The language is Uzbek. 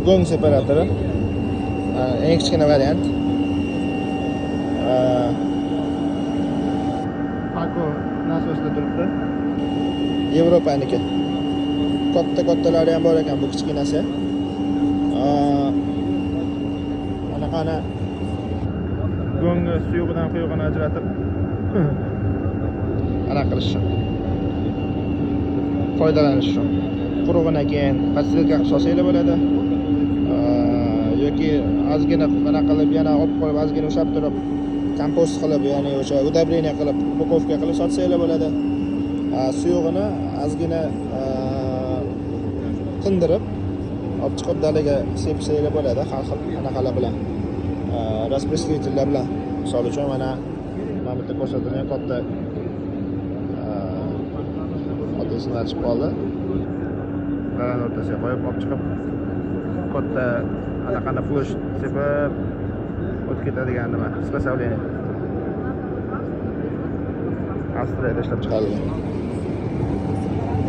gong separatori. Eng kichkina variant. Paco nasosda turibdi. Yevropaniki. Katta-kattalari ham bor ekan bu kichkinasi. Anaqani gongi suyug'idan quyug'ini ajratib ana qilish uchun. Foydalanish uchun. Qurug'idan keyin pastilka qilib solsanglar bo'ladi. Yoki ozgina mana qilib yana olib qo'yib ozgina ushlab turib kompost qilib, ya'ni o'sha udabreniya qilib, upakovka qilib sotsanglar bo'ladi. Suyug'ini ozgina qindirib olib chiqib dalaga sepsanglar bo'ladi. Har xil anaqalar bilan. Распределителlar bilan. Misol uchun mana bitta ko'rsatilgan katta otasidan chiqib qoldi. Dalaning o'rtasiga qo'yib olib chiqib katta anaqani plush sepib o'tib ketadigan nima? Приспособление. Avstriyada ishlab chiqarilgan.